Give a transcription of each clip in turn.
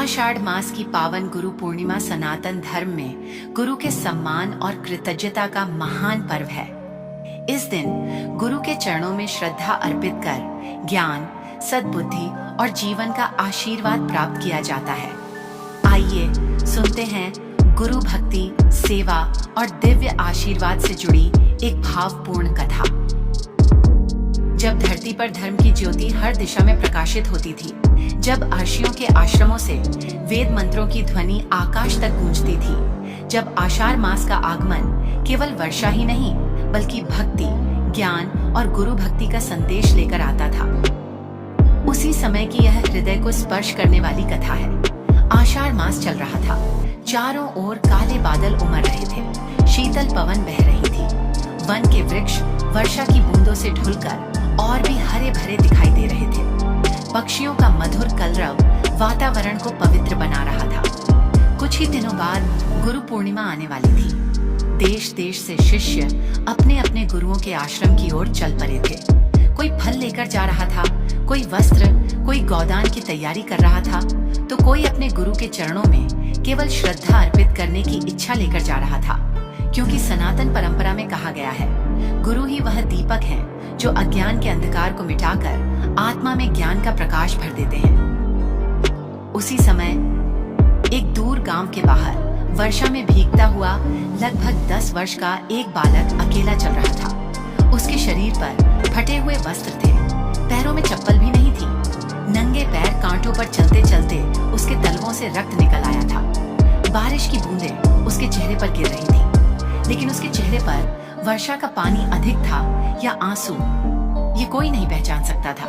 आषाढ़ मास की पावन गुरु पूर्णिमा सनातन धर्म में गुरु के सम्मान और कृतज्ञता का महान पर्व है। इस दिन गुरु के चरणों में श्रद्धा अर्पित कर ज्ञान, सद्बुद्धि और जीवन का आशीर्वाद प्राप्त किया जाता है। आइए सुनते हैं गुरु भक्ति, सेवा और दिव्य आशीर्वाद से जुड़ी एक भावपूर्ण कथा। जब धरती पर धर्म की ज्योति हर दिशा में प्रकाशित होती थी, जब ऋषियों के आश्रमों से वेद मंत्रों की ध्वनि आकाश तक गूंजती थी, जब आषाढ़ मास का आगमन केवल वर्षा ही नहीं बल्कि भक्ति, ज्ञान और गुरु भक्ति का संदेश लेकर आता था, उसी समय की यह हृदय को स्पर्श करने वाली कथा है। आषाढ़ मास चल रहा था, चारों ओर काले बादल उमड़ रहे थे, शीतल पवन बह रही थी, वन के वृक्ष वर्षा की बूंदों से ढुलकर और भी हरे भरे दिखाई दे रहे थे। पक्षियों का मधुर कलरव वातावरण को पवित्र बना रहा था। कुछ ही दिनों बाद गुरु पूर्णिमा आने वाली थी। देश देश से शिष्य अपने अपने गुरुओं के आश्रम की ओर चल पड़े थे। कोई फल लेकर जा रहा था, कोई वस्त्र, कोई गोदान की तैयारी कर रहा था, तो कोई अपने गुरु के चरणों में केवल श्रद्धा अर्पित करने की इच्छा लेकर जा रहा था। क्योंकि सनातन परंपरा में कहा गया है, गुरु ही वह दीपक है जो अज्ञान के अंधकार को मिटाकर आत्मा में ज्ञान का प्रकाश भर देते हैं। उसी समय एक दूर गांव के बाहर वर्षा में भीगता हुआ लगभग 10 वर्ष का एक बालक अकेला चल रहा था। उसके शरीर पर फटे हुए वस्त्र थे, पैरों में चप्पल भी नहीं थी। नंगे पैर कांटों पर चलते चलते उसके तलवों से रक्त निकल आया था। बारिश की बूंदें उसके चेहरे पर गिर रही थी, लेकिन उसके चेहरे पर वर्षा का पानी अधिक था या आंसू, ये कोई नहीं पहचान सकता था।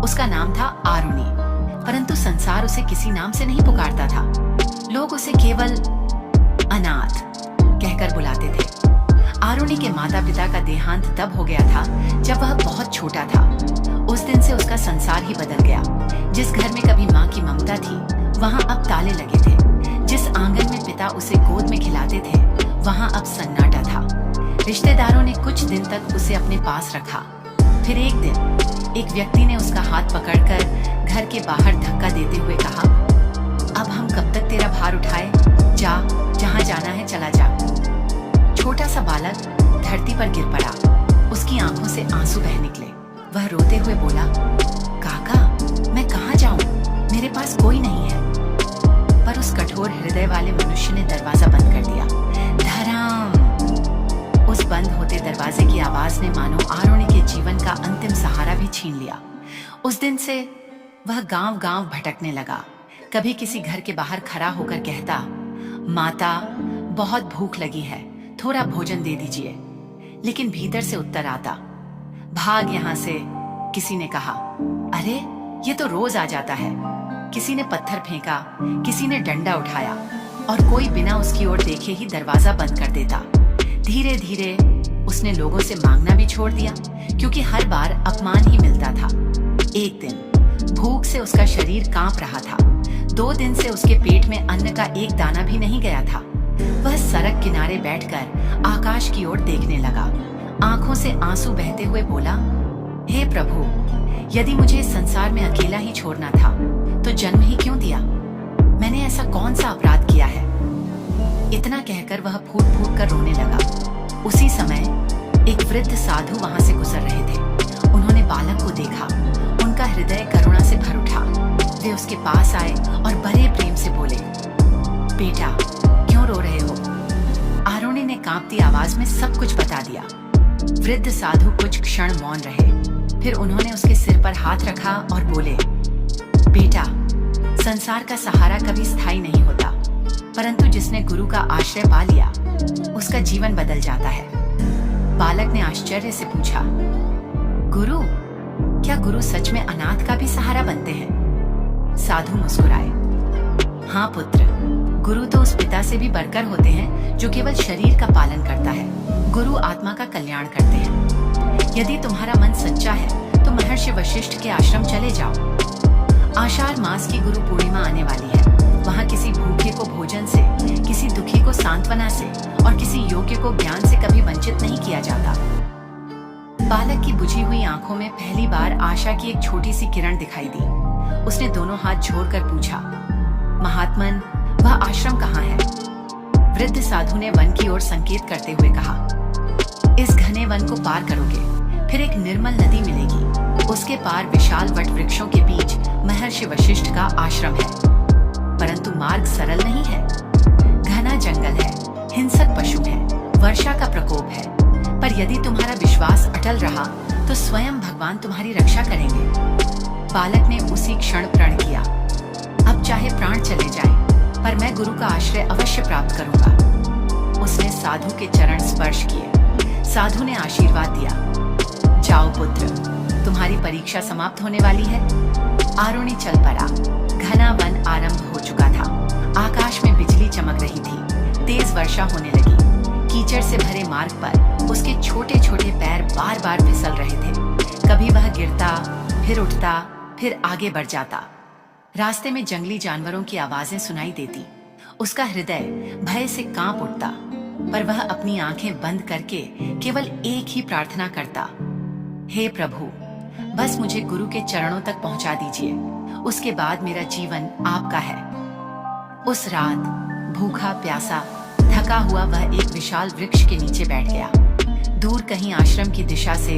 उसका नाम था आरुणि, परंतु संसार उसे किसी नाम से नहीं पुकारता था। लोग उसे केवल अनाथ कहकर बुलाते थे। आरुणि के माता पिता का देहांत तब हो गया था जब वह बहुत छोटा था। उस दिन से उसका संसार ही बदल गया। जिस घर में कभी माँ की ममता थी, वहाँ अब ताले लगे थे। जिस आंगन में पिता उसे गोद में खिलाते थे, वहाँ अब सन्नाटा था। रिश्तेदारों ने कुछ दिन तक उसे अपने पास रखा। फिर एक दिन एक व्यक्ति ने उसका हाथ पकड़कर घर के बाहर धक्का देते हुए कहा, अब हम कब तक तेरा भार उठाए, जा, जहाँ जाना है चला जा। छोटा सा बालक धरती पर गिर पड़ा। उसकी आंखों से आंसू बह निकले। वह रोते हुए बोला, काका, मैं कहाँ जाऊं, मेरे पास कोई नहीं है। पर उस कठोर हृदय वाले मनुष्य ने दरवाजा बंद कर दिया। धड़ाम! उस बंद होते दरवाजे की आवाज ने मानो आरुणि के जीवन का अंतिम सहारा भी छीन लिया। उस दिन से वह गांव-गांव भटकने लगा। कभी किसी घर के बाहर खड़ा होकर कहता, माता, बहुत भूख लगी है, थोड़ा भोजन दे दीजिए। लेकिन भीतर से उत्तर आता, भाग यहाँ से। किसी ने कहा, अरे ये तो रोज आ जाता है। किसी ने पत्थर फेंका, किसी ने डंडा उठाया और कोई बिना उसकी ओर देखे ही दरवाजा बंद कर देता। धीरे धीरे उसने लोगों से मांगना भी छोड़ दिया, क्योंकि हर बार अपमान ही मिलता था। एक दिन भूख से उसका शरीर कांप रहा था। 2 दिन से उसके पेट में अन्न का एक दाना भी नहीं गया था। वह सड़क किनारे बैठकर आकाश की ओर देखने लगा। आंखों से आंसू बहते हुए बोला, हे प्रभु, यदि मुझे इस संसार में अकेला ही छोड़ना था तो जन्म ही क्यों दिया? मैंने ऐसा कौन सा अपराध किया है? इतना कहकर वह फूट फूट कर रोने लगा। उसी समय एक वृद्ध साधु वहां से गुजर रहे थे। उन्होंने बालक को देखा। उनका हृदय करुणा से भर उठा। वे उसके पास आए और बड़े प्रेम से बोले, बेटा, क्यों रो रहे हो? आरुणि ने कांपती आवाज में सब कुछ बता दिया। वृद्ध साधु कुछ क्षण मौन रहे, फिर उन्होंने उसके सिर पर हाथ रखा और बोले, बेटा, संसार का सहारा कभी स्थायी नहीं होता, परंतु जिसने गुरु का आश्रय पा लिया उसका जीवन बदल जाता है। बालक ने आश्चर्य से पूछा, गुरु, क्या गुरु सच में अनाथ का भी सहारा बनते हैं? साधु मुस्कुराए, हाँ पुत्र, गुरु तो उस पिता से भी बढ़कर होते हैं जो केवल शरीर का पालन करता है। गुरु आत्मा का कल्याण करते हैं। यदि तुम्हारा मन सच्चा है तो महर्षि वशिष्ठ के आश्रम चले जाओ। आषाढ़ मास की गुरु पूर्णिमा आने वाली है। वहाँ किसी भूखे को भोजन से, किसी दुखी को सांत्वना से और किसी योग्य को ज्ञान से कभी वंचित नहीं किया जाता। बालक की बुझी हुई आंखों में पहली बार आशा की एक छोटी सी किरण दिखाई दी। उसने दोनों हाथ जोड़कर पूछा, महात्मन, वह आश्रम कहाँ है? वृद्ध साधु ने वन की ओर संकेत करते हुए कहा, इस घने वन को पार करोगे, फिर एक निर्मल नदी मिलेगी। उसके पार विशाल वट वृक्षों के बीच महर्षि वशिष्ठ का आश्रम है। परंतु मार्ग सरल नहीं है। घना जंगल है, हिंसक पशु है, वर्षा का प्रकोप है। पर यदि तुम्हारा विश्वास अटल रहा तो स्वयं भगवान तुम्हारी रक्षा करेंगे। बालक ने उसी क्षण प्रण किया, अब चाहे प्राण चले जाएं, पर मैं गुरु का आश्रय अवश्य प्राप्त करूंगा। उसने साधु के चरण स्पर्श किए। साधु ने आशीर्वाद दिया, जाओ पुत्र, तुम्हारी परीक्षा समाप्त होने वाली है। आरुणि चल पड़ा। घना वन आरंभ हो चुका था। आकाश में बिजली चमक रही थी। तेज वर्षा होने लगी। कीचड़ से भरे मार्ग पर उसके छोटे छोटे पैर बार बार फिसल रहे थे। कभी वह गिरता, फिर उठता, फिर आगे बढ़ जाता। रास्ते में जंगली जानवरों की आवाजें सुनाई देती। उसका हृदय भय से कांप उठता, पर वह अपनी आंखें बंद करके केवल एक ही प्रार्थना करता, हे प्रभु, बस मुझे गुरु के चरणों तक पहुंचा दीजिए। उसके बाद मेरा जीवन आपका है। उस रात भूखा प्यासा थका हुआ वह एक विशाल वृक्ष के नीचे बैठ गया। दूर कहीं आश्रम की दिशा से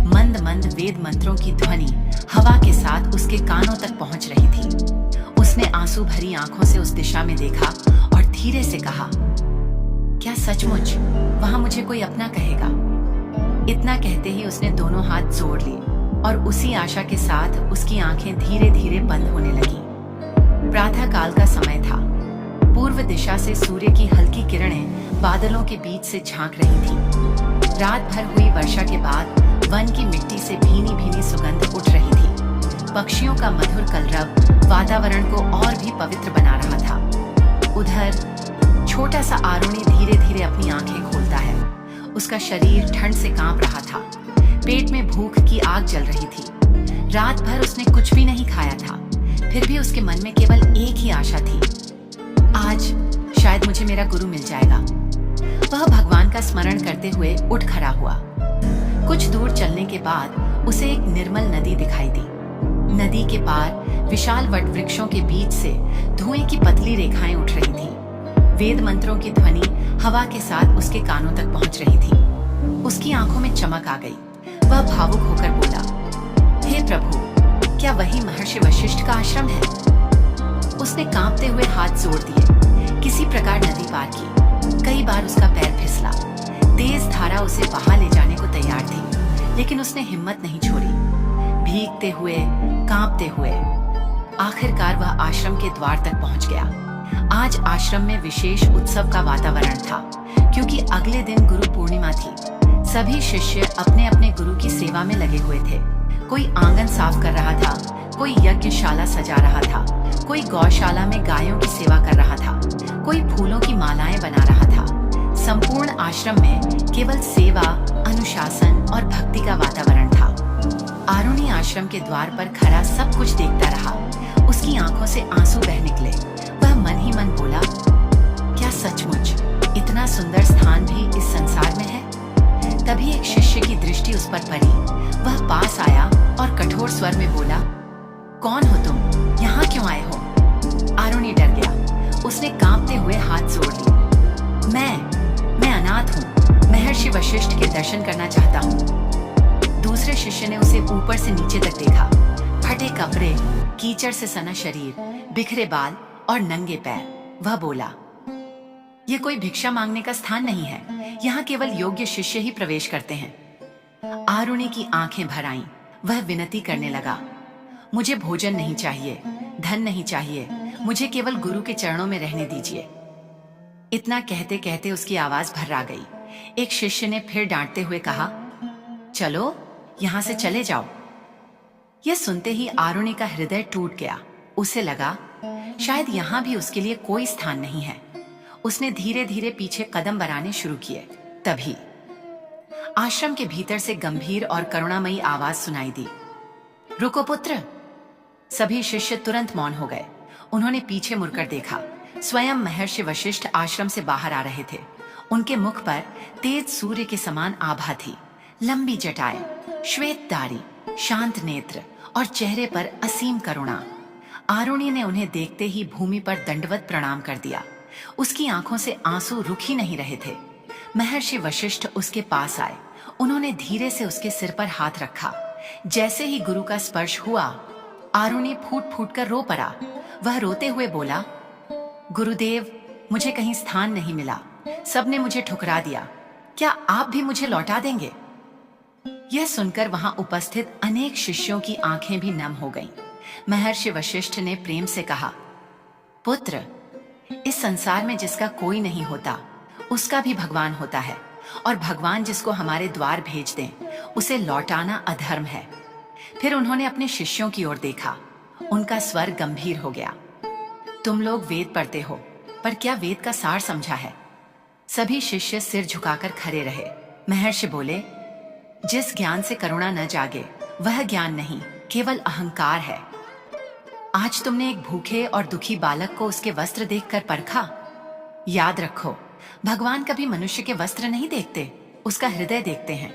मंद मंद वेद मंत्रों की ध्वनि हवा के साथ उसके कानों तक पहुंच रही थी। उसने आंसू भरी आंखों से उस दिशा में देखा और धीरे से कहा, क्या सचमुच वहां मुझे कोई अपना कहेगा? इतना कहते ही उसने दोनों हाथ जोड़ लिए और उसी आशा के साथ उसकी आंखें धीरे धीरे बंद होने लगी। प्रातः काल का समय था। पूर्व दिशा से सूर्य की हल्की किरणें बादलों के बीच से झांक रही थी। रात भर हुई वर्षा के बाद वन की मिट्टी से भीनी भीनी सुगंध उठ रही थी। पक्षियों का मधुर कलरव वातावरण को और भी पवित्र बना रहा था। उधर छोटा सा आरुणि धीरे धीरे अपनी आंखें खोलता है। उसका शरीर ठंड से कांप रहा था। पेट में भूख की आग जल रही थी। रात भर उसने कुछ भी नहीं खाया था। फिर भी उसके मन में केवल एक ही आशा थी, आज शायद मुझे मेरा गुरु मिल जाएगा। वह भगवान का स्मरण करते हुए उठ खड़ा हुआ। कुछ दूर चलने के बाद उसे एक निर्मल नदी दिखाई दी। नदी के पार विशाल वट वृक्षों के बीच से धुएं की पतली रेखाएं उठ रही थी। वेद मंत्रों की ध्वनि हवा के साथ उसके कानों तक पहुंच रही थी। उसकी आंखों में चमक आ गई। वह भावुक होकर बोला, हे प्रभु, क्या वही महर्षि वशिष्ठ का आश्रम है? उसने कांपते हुए हाथ जोड़ दिए। किसी प्रकार नदी पार की। कई बार उसका पैर फिसला। तेज धारा उसे बहा ले जाने को तैयार थी, लेकिन उसने हिम्मत नहीं छोड़ी। भीगते हुए, कांपते हुए आखिरकार वह आश्रम के द्वार तक पहुंच गया। आज आश्रम में विशेष उत्सव का वातावरण था, क्योंकि अगले दिन गुरु पूर्णिमा थी। सभी शिष्य अपने अपने गुरु की सेवा में लगे हुए थे। कोई आंगन साफ कर रहा था, कोई यज्ञशाला सजा रहा था, कोई गौशाला में गायों की सेवा कर रहा था, कोई फूलों की मालाएं बना रहा था। संपूर्ण आश्रम में केवल सेवा, अनुशासन और भक्ति का वातावरण था। आरुणि आश्रम के द्वार पर खड़ा सब कुछ देखता रहा। उसकी आंखों से आंसू बह निकले। वह मन ही मन बोला, क्या सचमुच इतना सुंदर स्थान भी इस संसार में है? तभी एक शिष्य की दृष्टि उस पर पड़ी। वह पास आया और कठोर स्वर में बोला, कौन हो तुम? यहाँ क्यों आए हो? आरुणि डर गया। उसने कांपते हुए हाथ जोड़ लिए। मैं अनाथ हूँ। महर्षि वशिष्ठ के दर्शन करना चाहता हूँ। दूसरे शिष्य ने उसे ऊपर से नीचे तक देखा। फटे कपड़े, कीचड़ से सना शरीर, बिखरे बाल और नंगे पैर। वह बोला, यह कोई भिक्षा मांगने का स्थान नहीं है। यहाँ केवल योग्य शिष्य ही प्रवेश करते हैं। आरुणि की आंखें भर आईं। वह विनती करने लगा, मुझे भोजन नहीं चाहिए, धन नहीं चाहिए, मुझे केवल गुरु के चरणों में रहने दीजिए। इतना कहते कहते उसकी आवाज भर्रा गई। एक शिष्य ने फिर डांटते हुए कहा, चलो यहां से चले जाओ। यह सुनते ही आरुणि का हृदय टूट गया। उसे लगा शायद यहां भी उसके लिए कोई स्थान नहीं है। उसने धीरे धीरे पीछे कदम बढ़ाने शुरू किए। तभी आश्रम के भीतर से गंभीर और करुणामयी आवाज सुनाई दी, रुको पुत्र। सभी शिष्य तुरंत मौन हो गए। उन्होंने पीछे मुड़कर देखा। स्वयं महर्षि वशिष्ठ आश्रम से बाहर आ रहे थे। उनके मुख पर तेज सूर्य के समान आभा थी। लंबी जटाएं, श्वेत दाढ़ी, शांत नेत्र और चेहरे पर असीम करुणा। आरुणि ने उन्हें देखते ही भूमि पर दंडवत प्रणाम कर दिया। उसकी आंखों से आंसू रुक ही नहीं रहे थे। महर्षि वशिष्ठ उसके पास आए। उन्होंने धीरे से उसके सिर पर हाथ रखा। जैसे ही गुरु का स्पर्श हुआ, आरुणि फूट फूट कर रो पड़ा। वह रोते हुए बोला, गुरुदेव, मुझे कहीं स्थान नहीं मिला। सबने मुझे ठुकरा दिया। क्या आप भी मुझे लौटा देंगे? यह सुनकर वहां उपस्थित अनेक शिष्यों की आंखें भी नम हो गईं। महर्षि वशिष्ठ ने प्रेम से कहा, पुत्र, इस संसार में जिसका कोई नहीं होता, उसका भी भगवान होता है, और भगवान जिसको हमारे द्वार भेज दें, उसे लौटाना अधर्म है। फिर उन्होंने अपने शिष्यों की ओर देखा। उनका स्वर गंभीर हो गया। तुम लोग वेद पढ़ते हो, पर क्या वेद का सार समझा है? सभी शिष्य सिर झुकाकर खड़े रहे। महर्षि बोले, जिस ज्ञान से करुणा न जागे, वह ज्ञान नहीं, केवल अहंकार है। आज तुमने एक भूखे और दुखी बालक को उसके वस्त्र देखकर परखा। याद रखो, भगवान कभी मनुष्य के वस्त्र नहीं देखते, उसका हृदय देखते हैं।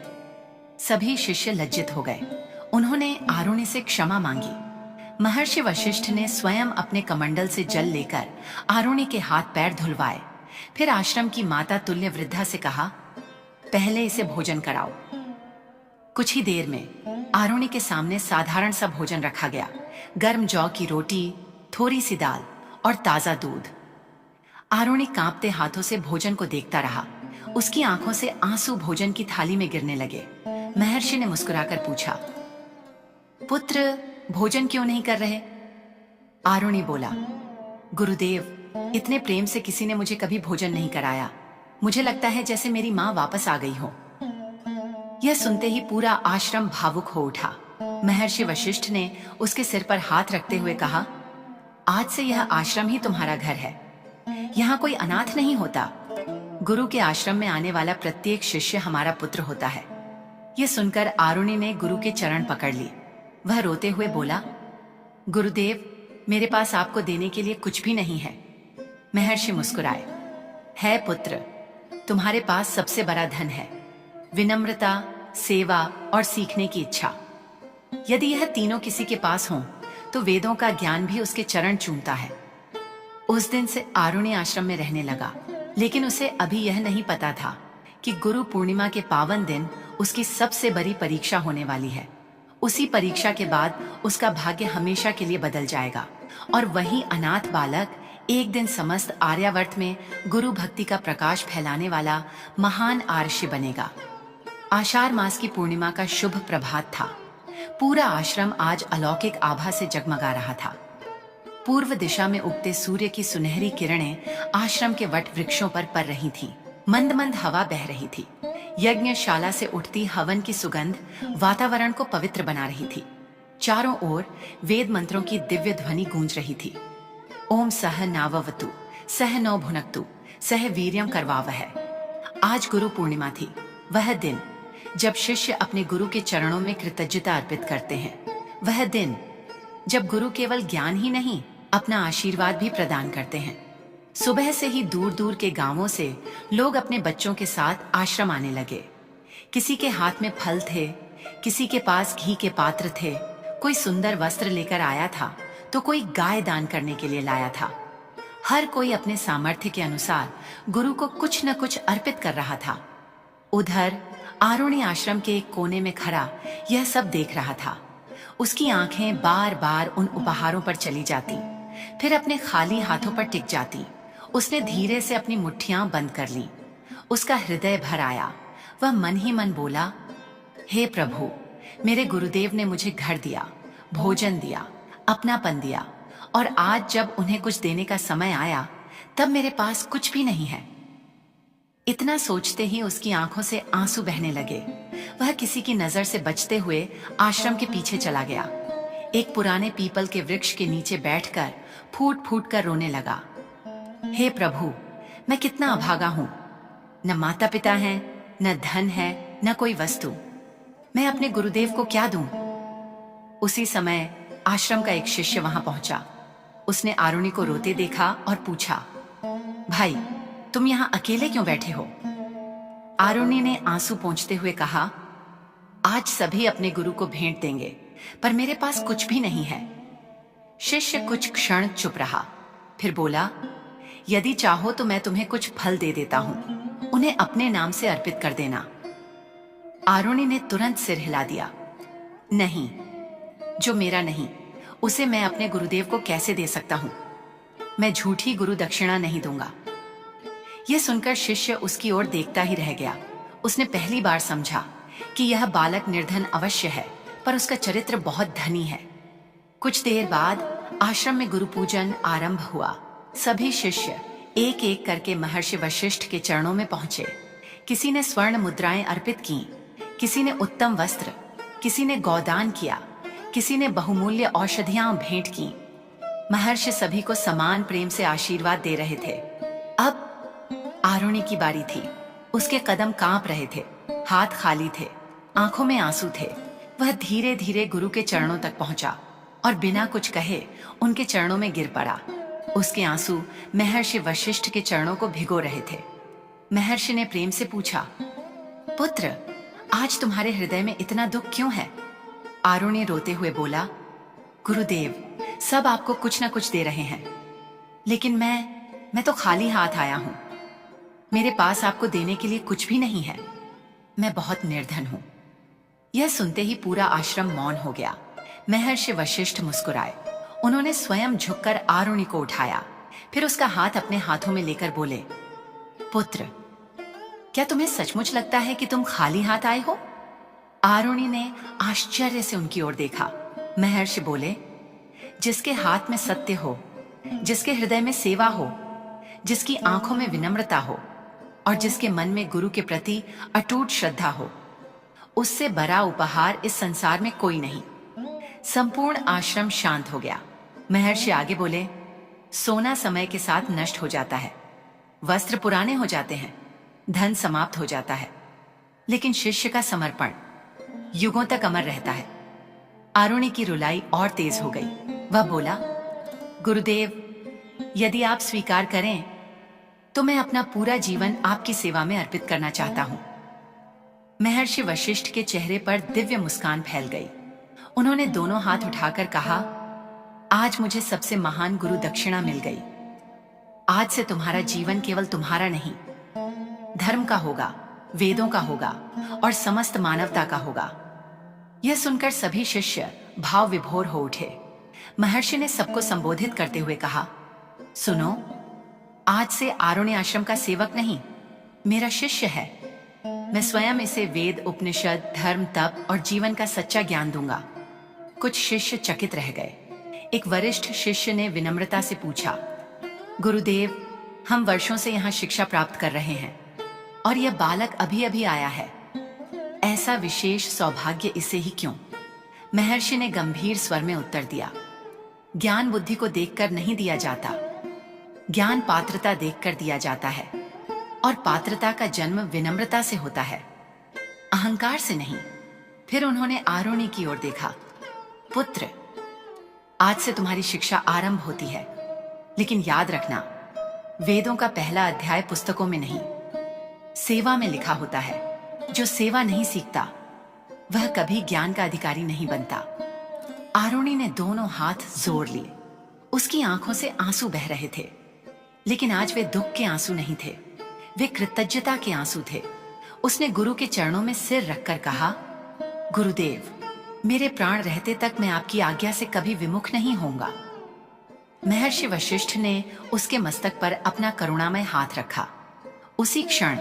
सभी शिष्य लज्जित हो गए। उन्होंने आरुणि से क्षमा मांगी। महर्षि वशिष्ठ ने स्वयं अपने कमंडल से जल लेकर आरुणि के हाथ पैर धुलवाए। फिर आश्रम की माता तुल्य वृद्धा से कहा, पहले इसे भोजन कराओ। कुछ ही देर में आरुणि के सामने साधारण सा भोजन रखा गया। गर्म जौ की रोटी, थोड़ी सी दाल और ताजा दूध। आरुणि कांपते हाथों से भोजन को देखता रहा। उसकी आंखों से आंसू भोजन की थाली में गिरने लगे। महर्षि ने मुस्कुराकर पूछा, पुत्र, भोजन क्यों नहीं कर रहे? आरुणि बोला, गुरुदेव, इतने प्रेम से किसी ने मुझे कभी भोजन नहीं कराया। मुझे लगता है जैसे मेरी माँ वापस आ गई हो। यह सुनते ही पूरा आश्रम भावुक हो उठा। महर्षि वशिष्ठ ने उसके सिर पर हाथ रखते हुए कहा, आज से यह आश्रम ही तुम्हारा घर है। यहाँ कोई अनाथ नहीं होता। गुरु के आश्रम में आने वाला प्रत्येक शिष्य हमारा पुत्र होता है। यह सुनकर आरुणि ने गुरु के चरण पकड़ लिए। वह रोते हुए बोला, गुरुदेव, मेरे पास आपको देने के लिए कुछ भी नहीं है। महर्षि मुस्कुराए, है पुत्र, तुम्हारे पास सबसे बड़ा धन है, विनम्रता, सेवा और सीखने की इच्छा। यदि यह तीनों किसी के पास हों, तो वेदों का ज्ञान भी उसके चरण चूमता है। उस दिन से आरुणि आश्रम में रहने लगा, लेकिन उसे अभी यह नहीं पता था कि गुरु पूर्णिमा के पावन दिन उसकी सबसे बड़ी परीक्षा होने वाली है। उसी परीक्षा के बाद उसका भाग्य हमेशा के लिए बदल जाएगा, और वही अनाथ बालक एक दिन समस्त आर्यावर्त में गुरु भक्ति का प्रकाश फैलाने वाला महान आर्षि बनेगा। आषाढ़ मास की पूर्णिमा का शुभ प्रभात था। पूरा आश्रम आज अलौकिक आभा से जगमगा रहा था। पूर्व दिशा में उगते सूर्य की सुनहरी किरणें आश्रम के वट वृक्षों पर पड़ रही थीं। मंद मंद हवा बह रही थी। यज्ञशाला से उठती हवन की सुगंध वातावरण को पवित्र बना रही थी। चारों ओर वेद मंत्रों की दिव्य ध्वनि गूंज रही थी। ओम सह नाववतु, सह नौ भुनक्तु, सह वीर्यम करवावह। आज गुरु पूर्णिमा थी, वह दिन जब शिष्य अपने गुरु के चरणों में कृतज्ञता अर्पित करते हैं। वह दिन जब गुरु केवल ज्ञान ही नहीं, अपना आशीर्वाद भी प्रदान करते हैं। सुबह से ही दूर दूर के गांवों से लोग अपने बच्चों के साथ आश्रम आने लगे। किसी के हाथ में फल थे, किसी के पास घी के पात्र थे, कोई सुंदर वस्त्र लेकर आया था, तो कोई गाय दान करने के लिए लाया था। हर कोई अपने सामर्थ्य के अनुसार गुरु को कुछ न कुछ अर्पित कर रहा था। उधर आरुणि आश्रम के एक कोने में खड़ा यह सब देख रहा था। उसकी आंखें बार बार उन उपहारों पर चली जाती, फिर अपने खाली हाथों पर टिक जाती। उसने धीरे से अपनी मुट्ठियां बंद कर लीं। उसका हृदय भर आया। वह मन ही मन बोला, हे प्रभु, मेरे गुरुदेव ने मुझे घर दिया, भोजन दिया, अपनापन दिया, और आज जब उन्हें कुछ देने का समय आया, तब मेरे पास कुछ भी नहीं है। इतना सोचते ही उसकी आंखों से आंसू बहने लगे। वह किसी की नजर से बचते हुए आश्रम के पीछे चला गया। एक पुराने पीपल के वृक्ष के नीचे बैठकर फूट फूट कर रोने लगा। हे प्रभु, मैं कितना अभागा हूं। न माता पिता हैं, न धन है, न कोई वस्तु। मैं अपने गुरुदेव को क्या दूं? उसी समय आश्रम का एक शिष्य वहां पहुंचा। उसने आरुणि को रोते देखा और पूछा, भाई, तुम यहाँ अकेले क्यों बैठे हो? आरुणि ने आंसू पोंछते हुए कहा, आज सभी अपने गुरु को भेंट देंगे, पर मेरे पास कुछ भी नहीं है। शिष्य कुछ क्षण चुप रहा, फिर बोला, यदि चाहो तो मैं तुम्हें कुछ फल दे देता हूं, उन्हें अपने नाम से अर्पित कर देना। आरुणि ने तुरंत सिर हिला दिया, नहीं, जो मेरा नहीं उसे मैं अपने गुरुदेव को कैसे दे सकता हूं? मैं झूठी गुरु दक्षिणा नहीं दूंगा। यह सुनकर शिष्य उसकी ओर देखता ही रह गया। उसने पहली बार समझा कि यह बालक निर्धन अवश्य है, पर उसका चरित्र बहुत धनी है। कुछ देर बाद आश्रम में गुरु पूजन आरंभ हुआ। सभी शिष्य एक एक करके महर्षि वशिष्ठ के चरणों में पहुंचे। किसी ने स्वर्ण मुद्राएं अर्पित की, किसी ने उत्तम वस्त्र, किसी ने गौदान किया, किसी ने बहुमूल्य औषधियां भेंट की। महर्षि सभी को समान प्रेम से आशीर्वाद दे रहे थे। अब आरुणि की बारी थी। उसके कदम कांप रहे थे, हाथ खाली थे, आंखों में आंसू थे। वह धीरे धीरे गुरु के चरणों तक पहुंचा और बिना कुछ कहे उनके चरणों में गिर पड़ा। उसके आंसू महर्षि वशिष्ठ के चरणों को भिगो रहे थे। महर्षि ने प्रेम से पूछा, पुत्र, आज तुम्हारे हृदय में इतना दुख क्यों है? आरुणि रोते हुए बोला, गुरुदेव, सब आपको कुछ न कुछ दे रहे हैं, लेकिन मैं तो खाली हाथ आया हूं। मेरे पास आपको देने के लिए कुछ भी नहीं है। मैं बहुत निर्धन हूं। यह सुनते ही पूरा आश्रम मौन हो गया। महर्षि वशिष्ठ मुस्कुराए। उन्होंने स्वयं झुककर आरुणि को उठाया, फिर उसका हाथ अपने हाथों में लेकर बोले, पुत्र, क्या तुम्हें सचमुच लगता है कि तुम खाली हाथ आए हो? आरुणि ने आश्चर्य से उनकी ओर देखा। महर्षि बोले, जिसके हाथ में सत्य हो, जिसके हृदय में सेवा हो, जिसकी आंखों में विनम्रता हो और जिसके मन में गुरु के प्रति अटूट श्रद्धा हो, उससे बड़ा उपहार इस संसार में कोई नहीं। संपूर्ण आश्रम शांत हो गया। महर्षि आगे बोले, सोना समय के साथ नष्ट हो जाता है, वस्त्र पुराने हो जाते हैं, धन समाप्त हो जाता है, लेकिन शिष्य का समर्पण युगों तक अमर रहता है। आरुणि की रुलाई और तेज हो गई। वह बोला, गुरुदेव, यदि आप स्वीकार करें तो मैं अपना पूरा जीवन आपकी सेवा में अर्पित करना चाहता हूं। महर्षि वशिष्ठ के चेहरे पर दिव्य मुस्कान फैल गई। उन्होंने दोनों हाथ उठाकर कहा, आज मुझे सबसे महान गुरु दक्षिणा मिल गई। आज से तुम्हारा जीवन केवल तुम्हारा नहीं, धर्म का होगा, वेदों का होगा और समस्त मानवता का होगा। यह सुनकर सभी शिष्य भाव विभोर हो उठे। महर्षि ने सबको संबोधित करते हुए कहा, सुनो, आज से आरुणि आश्रम का सेवक नहीं, मेरा शिष्य है। मैं स्वयं इसे वेद, उपनिषद, धर्म, तप और जीवन का सच्चा ज्ञान दूंगा। कुछ शिष्य चकित रह गए। एक वरिष्ठ शिष्य ने विनम्रता से पूछा, गुरुदेव, हम वर्षों से यहाँ शिक्षा प्राप्त कर रहे हैं और यह बालक अभी अभी आया है। ऐसा विशेष सौभाग्य इसे ही क्यों? महर्षि ने गंभीर स्वर में उत्तर दिया, ज्ञान बुद्धि को देखकर नहीं दिया जाता, ज्ञान पात्रता देखकर दिया जाता है और पात्रता का जन्म विनम्रता से होता है, अहंकार से नहीं। फिर उन्होंने आरुणि की ओर देखा, पुत्र, आज से तुम्हारी शिक्षा आरंभ होती है, लेकिन याद रखना, वेदों का पहला अध्याय पुस्तकों में नहीं, सेवा में लिखा होता है। जो सेवा नहीं सीखता वह कभी ज्ञान का अधिकारी नहीं बनता। आरुणि ने दोनों हाथ जोड़ लिए। उसकी आंखों से आंसू बह रहे थे, लेकिन आज वे दुख के आंसू नहीं थे, वे कृतज्ञता के आंसू थे। उसने गुरु के चरणों में सिर रखकर कहा, गुरुदेव, मेरे प्राण रहते तक मैं आपकी आज्ञा से कभी विमुख नहीं होऊंगा। महर्षि वशिष्ठ ने उसके मस्तक पर अपना करुणामय हाथ रखा। उसी क्षण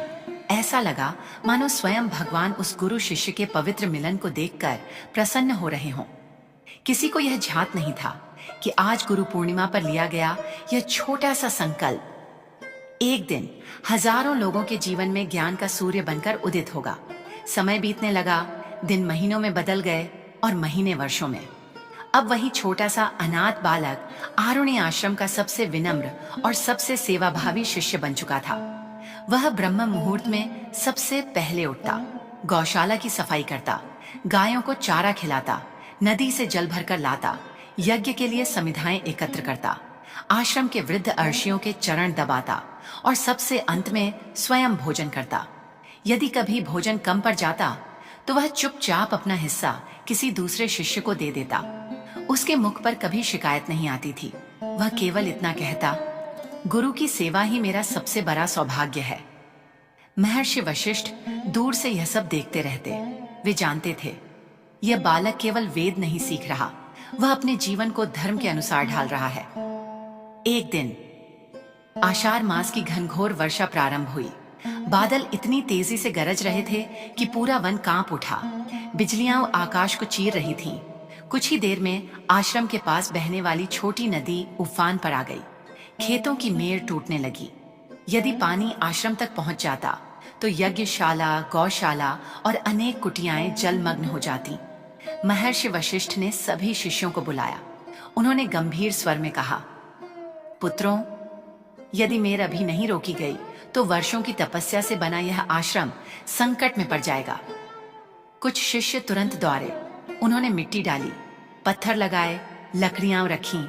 ऐसा लगा मानो स्वयं भगवान उस गुरु शिष्य के पवित्र मिलन को देखकर प्रसन्न हो रहे हों। किसी को यह झात नहीं था कि आज गुरु पूर्णिमा पर लिया गया यह छोटा सा संकल्प एक दिन हजारों लोगों के जीवन में ज्ञान का सूर्य बनकर उदित होगा। समय बीतने लगा, दिन महीनों में बदल गए और महीने वर्षों में। अब वही छोटा सा अनाथ बालक आरुणि आश्रम का सबसे विनम्र और सबसे सेवाभावी शिष्य बन चुका था। वह ब्रह्म मुहूर्त में सबसे पहले उठता, गौशाला की सफाई करता, गायों को चारा खिलाता, नदी से जल भरकर लाता, यज्ञ के लिए समिधाएं एकत्र करता, आश्रम के वृद्ध अर्षियों के चरण दबाता और सबसे अंत में स्वयं भोजन करता। यदि कभी भोजन कम पड़ जाता तो वह चुपचाप अपना हिस्सा किसी दूसरे शिष्य को दे देता। उसके मुख पर कभी शिकायत नहीं आती थी। वह केवल इतना कहता, गुरु की सेवा ही मेरा सबसे बड़ा सौभाग्य है। महर्षि वशिष्ठ दूर से यह सब देखते रहते। वे जानते थे यह बालक केवल वेद नहीं सीख रहा, वह अपने जीवन को धर्म के अनुसार ढाल रहा है। एक दिन आषाढ़ मास की घनघोर वर्षा प्रारंभ हुई। बादल इतनी तेजी से गरज रहे थे कि पूरा वन कांप उठा। बिजलियां आकाश को चीर रही थीं। कुछ ही देर में आश्रम के पास बहने वाली छोटी नदी उफान पर आ गई। खेतों की मेड़ टूटने लगी। यदि पानी आश्रम तक पहुंच जाता तो यज्ञशाला, गौशाला और अनेक कुटियाएं जलमग्न हो जाती। महर्षि वशिष्ठ ने सभी शिष्यों को बुलाया। उन्होंने गंभीर स्वर में कहा, पुत्रों, यदि मेर अभी नहीं रोकी गई तो वर्षों की तपस्या से बना यह आश्रम संकट में पड़ जाएगा। कुछ शिष्य तुरंत दौड़े। उन्होंने मिट्टी डाली, पत्थर लगाए, लकड़ियां रखीं,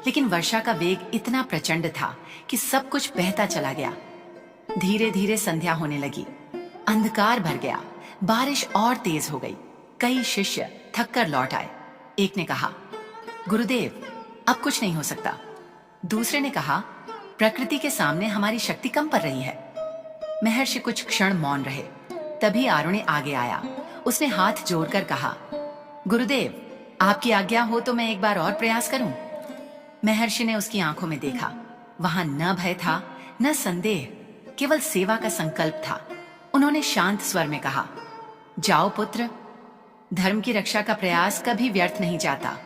लेकिन वर्षा का वेग इतना प्रचंड था कि सब कुछ बहता चला गया। धीरे धीरे संध्या होने लगी। अंधकार भर गया। बारिश और तेज हो गई। कई शिष्य थक कर लौट आए। एक ने कहा, गुरुदेव, अब कुछ नहीं हो सकता। दूसरे ने कहा, प्रकृति के सामने हमारी शक्ति कम पड़ रही है। महर्षि कुछ क्षण मौन रहे। तभी आरुणि आगे आया। उसने हाथ जोड़कर कहा, गुरुदेव, आपकी आज्ञा हो तो मैं एक बार और प्रयास करूं। महर्षि ने उसकी आंखों में देखा। वहां न भय था, न संदेह, केवल सेवा का संकल्प था। उन्होंने शांत स्वर में कहा, जाओ पुत्र, धर्म की रक्षा का प्रयास कभी व्यर्थ नहीं जाता।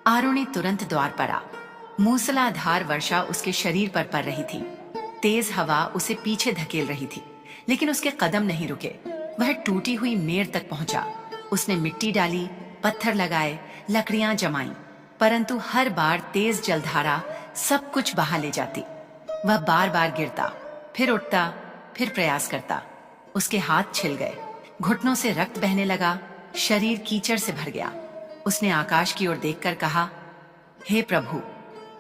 आरुणि तुरंत द्वार पर आ। मूसलाधार वर्षा उसके शरीर पर पड़ रही थी। तेज हवा उसे पीछे धकेल रही थी, लेकिन उसके कदम नहीं रुके। वह टूटी हुई मेड़ तक पहुंचा। उसने मिट्टी डाली, पत्थर लगाए, लकड़ियां जमाई, परंतु हर बार तेज जलधारा सब कुछ बहा ले जाती। वह बार बार गिरता, फिर उठता, फिर प्रयास करता। उसके हाथ छिल गए, घुटनों से रक्त बहने लगा, शरीर कीचड़ से भर गया। उसने आकाश की ओर देखकर कहा, हे प्रभु,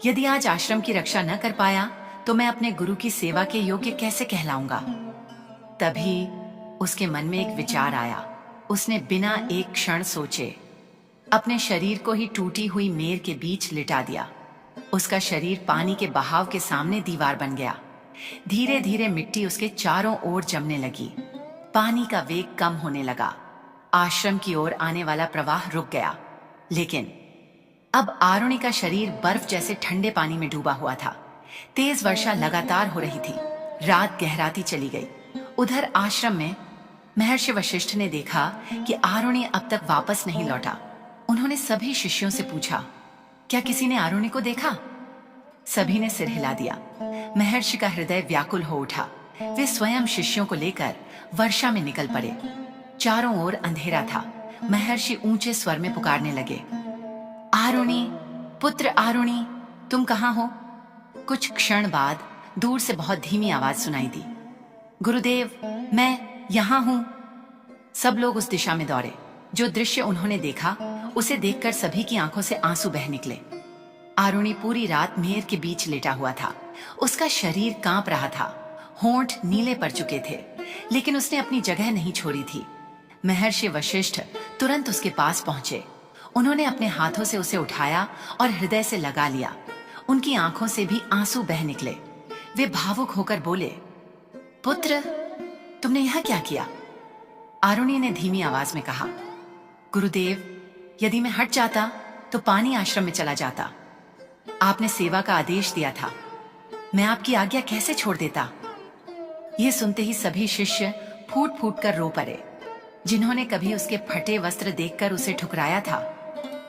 यदि आज आश्रम की रक्षा न कर पाया तो मैं अपने गुरु की सेवा के योग्य कैसे कहलाऊंगा। तभी उसके मन में एक विचार आया। उसने बिना एक क्षण सोचे अपने शरीर को ही टूटी हुई मेड़ के बीच लिटा दिया। उसका शरीर पानी के बहाव के सामने दीवार बन गया। धीरे धीरे मिट्टी उसके चारों ओर जमने लगी। पानी का वेग कम होने लगा। आश्रम की ओर आने वाला प्रवाह रुक गया। लेकिन अब आरुणि का शरीर बर्फ जैसे ठंडे पानी में डूबा हुआ था। तेज वर्षा लगातार हो रही थी। रात गहराती चली गई। उधर आश्रम में महर्षि वशिष्ठ ने देखा कि आरुणि अब तक वापस नहीं लौटा। उन्होंने सभी शिष्यों से पूछा, क्या किसी ने आरुणि को देखा? सभी ने सिर हिला दिया। महर्षि का हृदय व्याकुल हो उठा। वे स्वयं शिष्यों को लेकर वर्षा में निकल पड़े। चारों ओर अंधेरा था। महर्षि ऊंचे स्वर में पुकारने लगे, आरुणि, पुत्र आरुणि, तुम कहाँ हो? कुछ क्षण बाद दूर से बहुत धीमी आवाज सुनाई दी, गुरुदेव, मैं यहाँ हूं। सब लोग उस दिशा में दौड़े। जो दृश्य उन्होंने देखा उसे देखकर सभी की आंखों से आंसू बह निकले। आरुणि पूरी रात मेड़ के बीच लेटा हुआ था। उसका शरीर कांप रहा था। होंठ नीले पड़ चुके थे, लेकिन उसने अपनी जगह नहीं छोड़ी थी। महर्षि वशिष्ठ तुरंत उसके पास पहुंचे। उन्होंने अपने हाथों से उसे उठाया और हृदय से लगा लिया। उनकी आंखों से भी आंसू बह निकले। वे भावुक होकर बोले, पुत्र, तुमने यह क्या किया? आरुणि ने धीमी आवाज में कहा, गुरुदेव, यदि मैं हट जाता तो पानी आश्रम में चला जाता। आपने सेवा का आदेश दिया था, मैं आपकी आज्ञा कैसे छोड़ देता? यह सुनते ही सभी शिष्य फूट फूट कर रो पड़े। जिन्होंने कभी उसके फटे वस्त्र देखकर उसे ठुकराया था,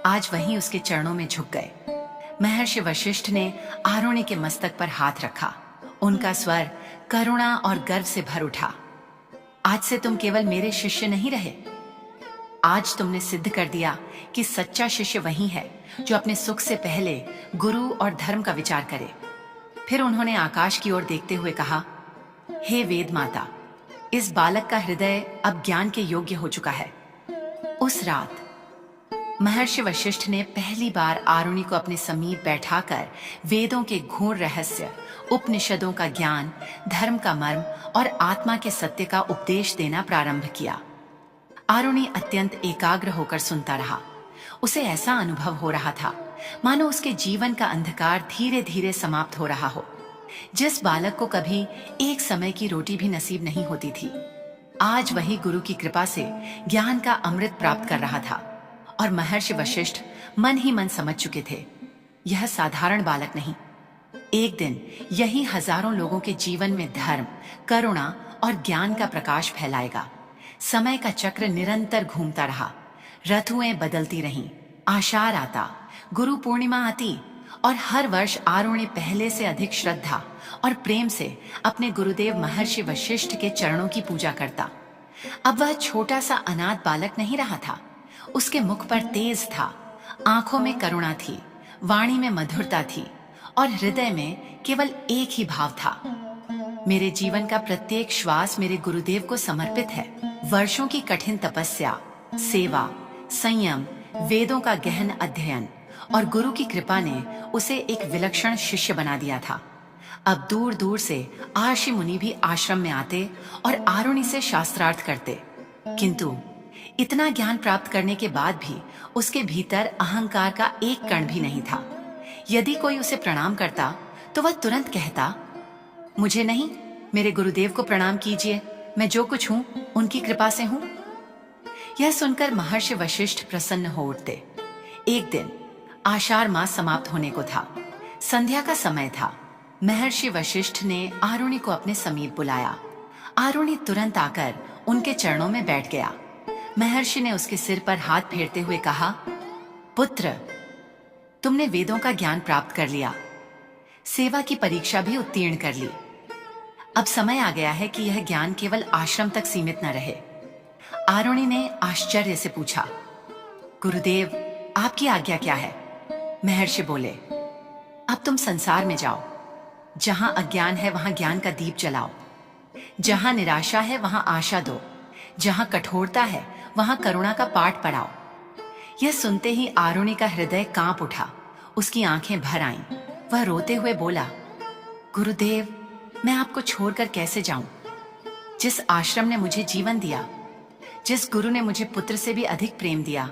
आज वहीं उसके चरणों में झुक गए। महर्षि वशिष्ठ ने आरुणि के मस्तक पर हाथ रखा। उनका स्वर करुणा और गर्व से भर उठा, आज से तुम केवल मेरे शिष्य नहीं रहे। आज तुमने सिद्ध कर दिया कि सच्चा शिष्य वही है जो अपने सुख से पहले गुरु और धर्म का विचार करे। फिर उन्होंने आकाश की ओर देखते हुए कहा, हे वेद माता, इस बालक का हृदय अब ज्ञान के योग्य हो चुका है। उस रात महर्षि वशिष्ठ ने पहली बार आरुणि को अपने समीप बैठाकर वेदों के गूढ़ रहस्य, उपनिषदों का ज्ञान, धर्म का मर्म और आत्मा के सत्य का उपदेश देना प्रारंभ किया। आरुणि अत्यंत एकाग्र होकर सुनता रहा। उसे ऐसा अनुभव हो रहा था मानो उसके जीवन का अंधकार धीरे धीरे समाप्त हो रहा हो। जिस बालक को कभी एक समय की रोटी भी नसीब नहीं होती थी, आज वही गुरु की कृपा से ज्ञान का अमृत प्राप्त कर रहा था। और महर्षि वशिष्ठ मन ही मन समझ चुके थे, यह साधारण बालक नहीं, एक दिन यही हजारों लोगों के जीवन में धर्म, करुणा और ज्ञान का प्रकाश फैलाएगा। समय का चक्र निरंतर घूमता रहा, ऋतुएं बदलती रहीं, आषाढ़ आता, गुरु पूर्णिमा आती और हर वर्ष आरुणि पहले से अधिक श्रद्धा और प्रेम से अपने गुरुदेव महर्षि वशिष्ठ के चरणों की पूजा करता। अब वह छोटा सा अनाथ बालक नहीं रहा था, उसके मुख पर तेज था, आंखों में करुणा थी, वाणी में मधुरता थी और हृदय में केवल एक ही भाव था, मेरे जीवन का प्रत्येक श्वास मेरे गुरुदेव को समर्पित है। वर्षों की कठिन तपस्या, सेवा, संयम, वेदों का गहन अध्ययन और गुरु की कृपा ने उसे एक विलक्षण शिष्य बना दिया था। अब दूर दूर से आर्षि मुनि भी आश्रम में आते और आरुणि से शास्त्रार्थ करते, किंतु इतना ज्ञान प्राप्त करने के बाद भी उसके भीतर अहंकार का एक कण भी नहीं था। यदि कोई उसे प्रणाम करता तो वह तुरंत कहता, मुझे नहीं, मेरे गुरुदेव को प्रणाम कीजिए, मैं जो कुछ हूं उनकी कृपा से हूं। यह सुनकर महर्षि वशिष्ठ प्रसन्न हो उठते। एक दिन आषाढ़ मास समाप्त होने को था, संध्या का समय था। महर्षि वशिष्ठ ने आरुणि को अपने समीप बुलाया। आरुणि तुरंत आकर उनके चरणों में बैठ गया। महर्षि ने उसके सिर पर हाथ फेरते हुए कहा, पुत्र, तुमने वेदों का ज्ञान प्राप्त कर लिया, सेवा की परीक्षा भी उत्तीर्ण कर ली। अब समय आ गया है कि यह ज्ञान केवल आश्रम तक सीमित न रहे। आरुणि ने आश्चर्य से पूछा, गुरुदेव, आपकी आज्ञा क्या है? महर्षि बोले, अब तुम संसार में जाओ, जहां अज्ञान है वहां ज्ञान का दीप जलाओ, जहां निराशा है वहां आशा दो, जहां कठोरता है वहां करुणा का पाठ पढ़ाओ। यह सुनते ही आरुणि का हृदय कांप उठा, उसकी आंखें भर आईं। वह रोते हुए बोला, गुरुदेव, मैं आपको छोड़कर कैसे जाऊं? जिस आश्रम ने मुझे जीवन दिया, जिस गुरु ने मुझे पुत्र से भी अधिक प्रेम दिया,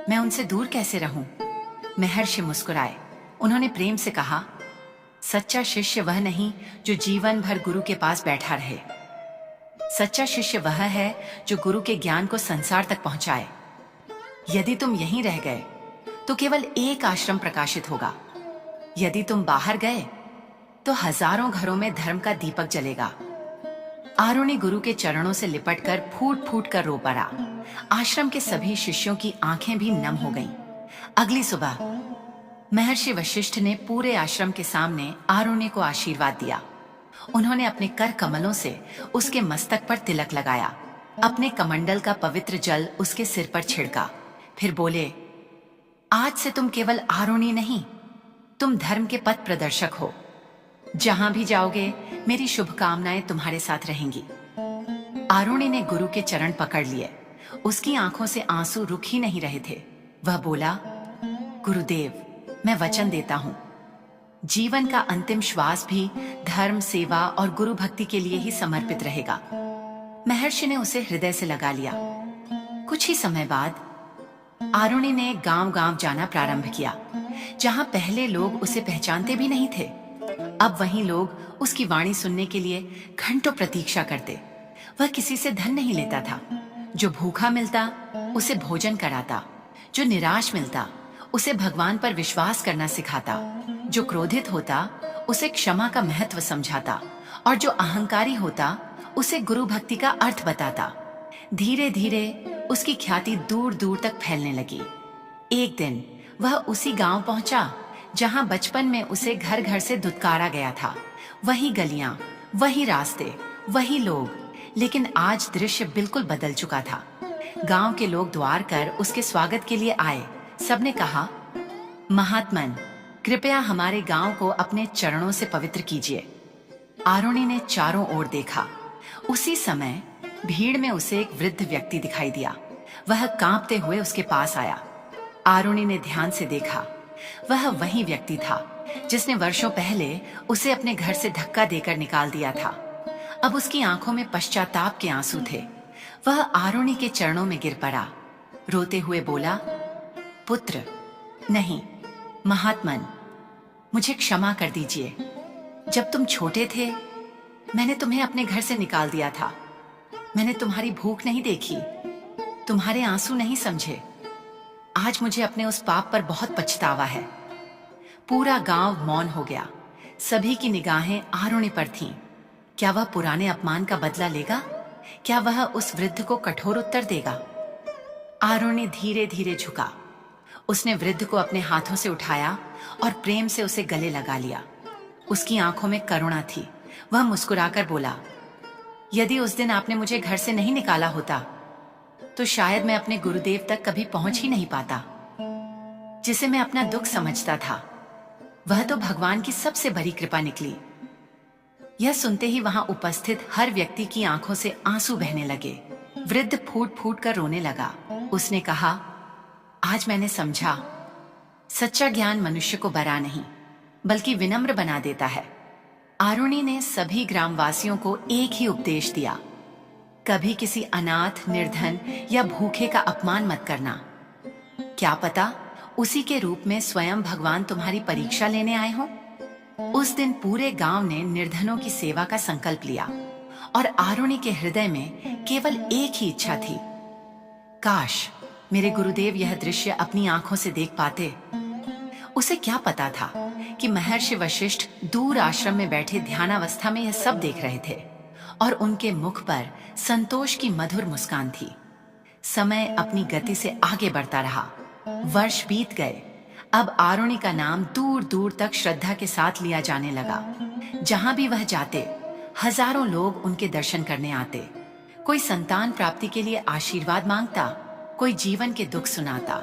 मैं उनसे दूर कैसे रहूं? महर्षि मुस्कुराए। उन्होंने प्रेम से कहा, सच्चा शिष्य वह नहीं जो जीवन भर गुरु के पास बैठा रहे। सच्चा शिष्य वह है जो गुरु के ज्ञान को संसार तक पहुंचाए। यदि तुम यहीं रह गए तो केवल एक आश्रम प्रकाशित होगा, यदि तुम बाहर गए तो हजारों घरों में धर्म का दीपक जलेगा। आरुणि गुरु के चरणों से लिपटकर फूट फूट कर रो पड़ा। आश्रम के सभी शिष्यों की आंखें भी नम हो गईं। अगली सुबह महर्षि वशिष्ठ ने पूरे आश्रम के सामने आरुणि को आशीर्वाद दिया। उन्होंने अपने कर कमलों से उसके मस्तक पर तिलक लगाया, अपने कमंडल का पवित्र जल उसके सिर पर छिड़का, फिर बोले, आज से तुम केवल आरुणि नहीं, तुम धर्म के पथ प्रदर्शक हो। जहां भी जाओगे मेरी शुभकामनाएं तुम्हारे साथ रहेंगी। आरुणि ने गुरु के चरण पकड़ लिए। उसकी आंखों से आंसू रुक ही नहीं रहे थे। वह बोला, गुरुदेव, मैं वचन देता हूं, जीवन का अंतिम श्वास भी धर्म, सेवा और गुरु भक्ति के लिए ही समर्पित रहेगा। महर्षि ने उसे हृदय से लगा लिया। कुछ ही समय बाद आरुणि ने गांव-गांव जाना प्रारंभ किया, जहां पहले लोग उसे पहचानते भी नहीं थे। अब वहीं लोग उसकी वाणी सुनने के लिए घंटों प्रतीक्षा करते। वह किसी से धन नहीं लेता था। जो भूखा मिलता उसे भोजन कराता, जो निराश मिलता उसे भगवान पर विश्वास करना सिखाता, जो क्रोधित होता उसे क्षमा का महत्व समझाता और जो अहंकारी होता उसे गुरु भक्ति का अर्थ बताता। धीरे धीरे उसकी ख्याति दूर दूर तक फैलने लगी। एक दिन वह उसी गांव पहुंचा जहां बचपन में उसे घर घर से धुतकारा गया था। वही गलियां, वही रास्ते, वही लोग, लेकिन आज दृश्य बिल्कुल बदल चुका था। गांव के लोग द्वार कर उसके स्वागत के लिए आए। सबने कहा, महात्मन, कृपया हमारे गांव को अपने चरणों से पवित्र कीजिए। आरुणि ने चारों ओर देखा। उसी समय भीड़ में उसे एक वृद्ध व्यक्ति दिखाई दिया। वह कांपते हुए उसके पास आया। आरुणि ने ध्यान से देखा। वह वही व्यक्ति था जिसने वर्षों पहले उसे अपने घर से धक्का देकर निकाल दिया था। अब उसकी आंखों में पश्चाताप के आंसू थे। वह आरुणि के चरणों में गिर पड़ा, रोते हुए बोला, पुत्र, नहीं, महात्मन, मुझे क्षमा कर दीजिए। जब तुम छोटे थे, मैंने तुम्हें अपने घर से निकाल दिया था। मैंने तुम्हारी भूख नहीं देखी, तुम्हारे आंसू नहीं समझे। आज मुझे अपने उस पाप पर बहुत पछतावा है। पूरा गांव मौन हो गया। सभी की निगाहें आरुणि पर थीं। क्या वह पुराने अपमान का बदला लेगा? क्या वह उस वृद्ध को कठोर उत्तर देगा? आरुणि धीरे धीरे झुका। उसने वृद्ध को अपने हाथों से उठाया और प्रेम से उसे गले लगा लिया। उसकी आंखों में करुणा थी। वह मुस्कुराकर बोला, यदि उस दिन आपने मुझे घर से नहीं निकाला होता तो शायद मैं अपने गुरुदेव तक कभी पहुंच ही नहीं पाता। जिसे मैं अपना दुख समझता था, वह तो भगवान की सबसे बड़ी कृपा निकली। यह सुनते ही वहां उपस्थित हर व्यक्ति की आंखों से आंसू बहने लगे। वृद्ध फूट फूट कर रोने लगा। उसने कहा, आज मैंने समझा, सच्चा ज्ञान मनुष्य को बड़ा नहीं बल्कि विनम्र बना देता है। आरुणि ने सभी ग्रामवासियों को एक ही उपदेश दिया, कभी किसी अनाथ, निर्धन या भूखे का अपमान मत करना। क्या पता उसी के रूप में स्वयं भगवान तुम्हारी परीक्षा लेने आए हों। उस दिन पूरे गांव ने निर्धनों की सेवा का संकल्प लिया और आरुणि के हृदय में केवल एक ही इच्छा थी, काश मेरे गुरुदेव यह दृश्य अपनी आंखों से देख पाते। उसे क्या पता था कि महर्षि वशिष्ठ दूर आश्रम में बैठे ध्यानावस्था में यह सब देख रहे थे और उनके मुख पर संतोष की मधुर मुस्कान थी। समय अपनी गति से आगे बढ़ता रहा। वर्ष बीत गए। अब आरुणि का नाम दूर दूर तक श्रद्धा के साथ लिया जाने लगा। जहां भी वह जाते, हजारों लोग उनके दर्शन करने आते। कोई संतान प्राप्ति के लिए आशीर्वाद मांगता, कोई जीवन के दुख सुनाता,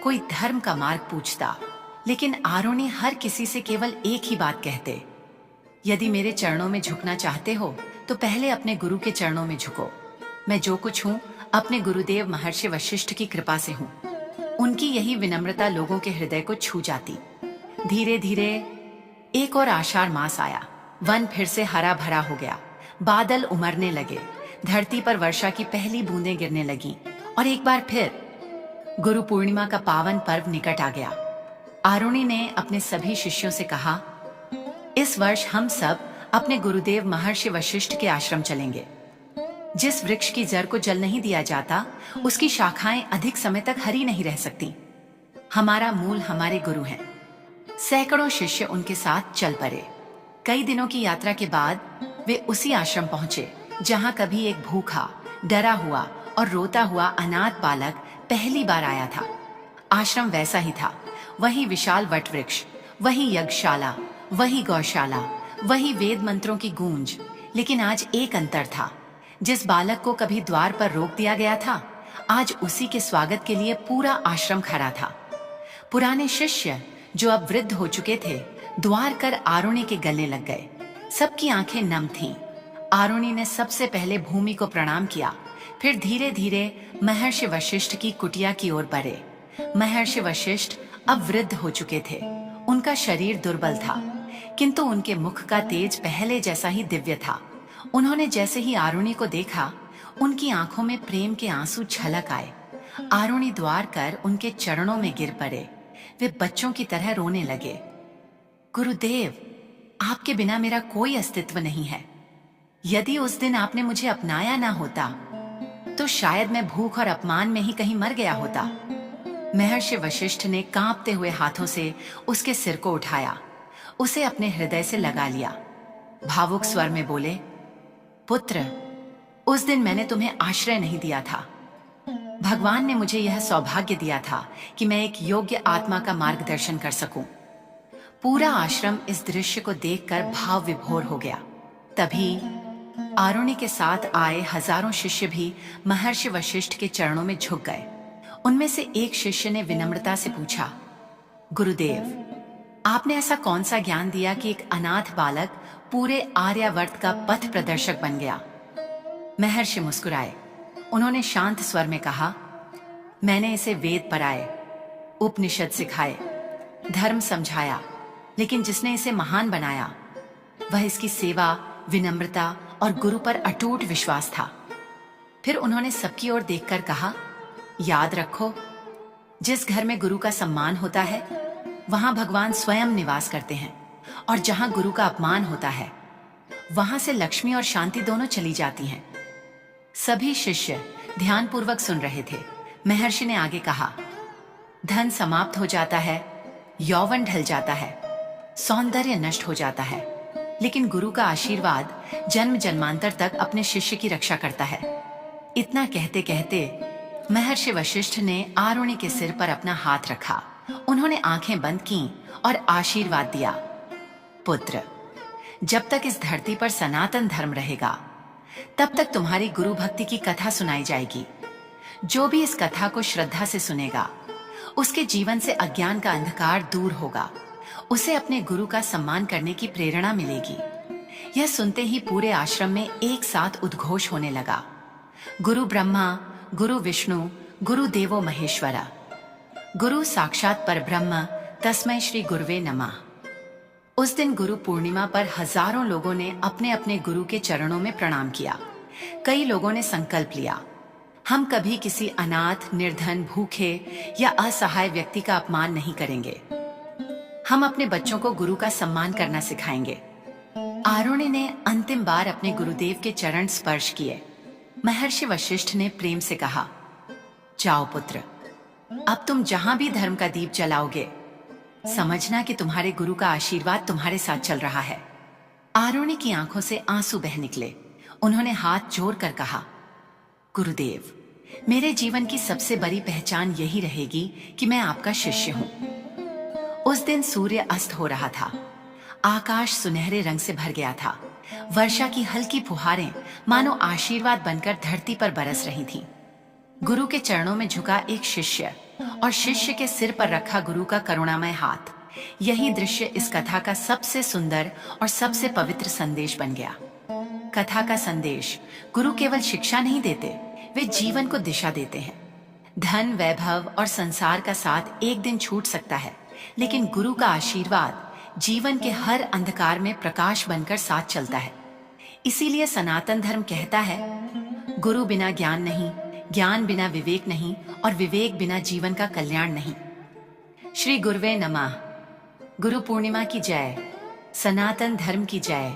कोई धर्म का मार्ग पूछता। लेकिन आरुणि हर किसी से केवल एक ही बात कहते, यदि मेरे चरणों में झुकना चाहते हो तो पहले अपने गुरु के चरणों में झुको। मैं जो कुछ हूँ अपने गुरुदेव महर्षि वशिष्ठ की कृपा से हूँ। उनकी यही विनम्रता लोगों के हृदय को छू जाती। धीरे धीरे एक और आषाढ़ मास आया। वन फिर से हरा भरा हो गया। बादल उमड़ने लगे। धरती पर वर्षा की पहली बूंदें गिरने लगीं और एक बार फिर गुरु पूर्णिमा का पावन पर्व निकट आ गया। आरुणि ने अपने सभी शिष्यों से कहा, इस वर्ष हम सब अपने गुरुदेव महर्षि वशिष्ठ के आश्रम चलेंगे। जिस वृक्ष की जड़ को जल नहीं दिया जाता, उसकी शाखाएं अधिक समय तक हरी नहीं रह सकती। हमारा मूल हमारे गुरु हैं। सैकड़ों शिष्य उनके साथ चल पड़े। कई दिनों की यात्रा के बाद वे उसी आश्रम पहुंचे जहां कभी एक भूखा, डरा हुआ और रोता हुआ अनाथ बालक पहली बार आया था। आश्रम वैसा ही था। वही विशाल वटवृक्ष, वही यज्ञशाला, वही गौशाला, वही वेद मंत्रों की गूंज। लेकिन आज एक अंतर था। जिस बालक को कभी द्वार पर रोक दिया गया था, आज उसी के स्वागत के लिए पूरा आश्रम खड़ा था। पुराने शिष्य जो अब वृद्ध हो चुके थे, द्वार कर आरुणि के गले लग गए। सबकी आंखें नम थीं। आरुणि ने सबसे पहले भूमि को प्रणाम किया, फिर धीरे धीरे महर्षि वशिष्ठ की कुटिया की ओर बढ़े। महर्षि वशिष्ठ अब वृद्ध हो चुके थे। उनका शरीर दुर्बल था, किंतु उनके मुख का तेज पहले जैसा ही दिव्य था। उन्होंने जैसे ही आरुणि को देखा, उनकी आंखों में प्रेम के आंसू छलक आए। आरुणि द्वार कर उनके चरणों में गिर पड़े। वे बच्चों की तरह रोने लगे। गुरुदेव, आपके बिना मेरा कोई अस्तित्व नहीं है। यदि उस दिन आपने मुझे अपनाया ना होता तो शायद मैं भूख और अपमान में ही कहीं मर गया होता। महर्षि वशिष्ठ ने कांपते हुए हाथों से उसके सिर को उठाया, उसे अपने हृदय से लगा लिया। भावुक स्वर में बोले, पुत्र, उस दिन मैंने तुम्हें आश्रय नहीं दिया था। भगवान ने मुझे यह सौभाग्य दिया था कि मैं एक योग्य आत्मा का मार्गदर्शन कर सकूं। पूरा आश्रम इस दृश्य को देखकर भाव विभोर हो गया। तभी आरुणि के साथ आए हजारों शिष्य भी महर्षि वशिष्ठ के चरणों में झुक गए। उनमें से एक शिष्य ने विनम्रता से पूछा, गुरुदेव, आपने ऐसा कौन सा ज्ञान दिया कि एक अनाथ बालक पूरे आर्यावर्त का पथ प्रदर्शक बन गया? महर्षि मुस्कुराए। उन्होंने शांत स्वर में कहा, मैंने इसे वेद पढ़ाए, उपनिषद सिखाए, धर्म समझाया, लेकिन जिसने इसे महान बनाया वह इसकी सेवा, विनम्रता और गुरु पर अटूट विश्वास था। फिर उन्होंने सबकी ओर देखकर कहा, याद रखो, जिस घर में गुरु का सम्मान होता है वहां भगवान स्वयं निवास करते हैं, और जहां गुरु का अपमान होता है वहां से लक्ष्मी और शांति दोनों चली जाती हैं। सभी शिष्य ध्यानपूर्वक सुन रहे थे। महर्षि ने आगे कहा, धन समाप्त हो जाता है, यौवन ढल जाता है, सौंदर्य नष्ट हो जाता है, लेकिन गुरु का आशीर्वाद जन्म जन्मांतर तक अपने शिष्य की रक्षा करता है। इतना कहते कहते महर्षि वशिष्ठ ने आरुणि के सिर पर अपना हाथ रखा। उन्होंने आंखें बंद की और आशीर्वाद दिया, पुत्र, जब तक इस धरती पर सनातन धर्म रहेगा तब तक तुम्हारी गुरु भक्ति की कथा सुनाई जाएगी। जो भी इस कथा को श्रद्धा से सुनेगा उसके जीवन से अज्ञान का अंधकार दूर होगा, उसे अपने गुरु का सम्मान करने की प्रेरणा मिलेगी। यह सुनते ही पूरे आश्रम में एक साथ उद्घोष होने लगा, गुरु ब्रह्मा, गुरु विष्णु, गुरु देवो महेश्वरा, गुरु साक्षात परब्रह्म, तस्मै श्री गुरुवे नमः। उस दिन गुरु पूर्णिमा पर हजारों लोगों ने अपने अपने गुरु के चरणों में प्रणाम किया। कई लोगों ने संकल्प लिया, हम कभी किसी अनाथ, निर्धन, भूखे या असहाय व्यक्ति का अपमान नहीं करेंगे। हम अपने बच्चों को गुरु का सम्मान करना सिखाएंगे। आरुणि ने अंतिम बार अपने गुरुदेव के चरण स्पर्श किए। महर्षि वशिष्ठ ने प्रेम से कहा, जाओ पुत्र, अब तुम जहां भी धर्म का दीप जलाओगे समझना कि तुम्हारे गुरु का आशीर्वाद तुम्हारे साथ चल रहा है। आरुणि की आंखों से आंसू बह निकले। उन्होंने हाथ जोड़कर कहा, गुरुदेव, मेरे जीवन की सबसे बड़ी पहचान यही रहेगी कि मैं आपका शिष्य हूं। उस दिन सूर्य अस्त हो रहा था। आकाश सुनहरे रंग से भर गया था। वर्षा की हल्की फुहारें मानो आशीर्वाद बनकर धरती पर बरस रही थीं। गुरु के चरणों में झुका एक शिष्य और शिष्य के सिर पर रखा गुरु का करुणामय हाथ, यही दृश्य इस कथा का सबसे सुंदर और सबसे पवित्र संदेश बन गया। कथा का संदेश, गुरु केवल शिक्षा नहीं देते, वे जीवन को दिशा देते हैं। धन, वैभव और संसार का साथ एक दिन छूट सकता है, लेकिन गुरु का आशीर्वाद जीवन के हर अंधकार में प्रकाश बनकर साथ चलता है। इसीलिए सनातन धर्म कहता है, गुरु बिना ज्ञान नहीं, ज्ञान बिना विवेक नहीं, और विवेक बिना जीवन का कल्याण नहीं। श्री गुरुवे नमः। गुरु पूर्णिमा की जय। सनातन धर्म की जय।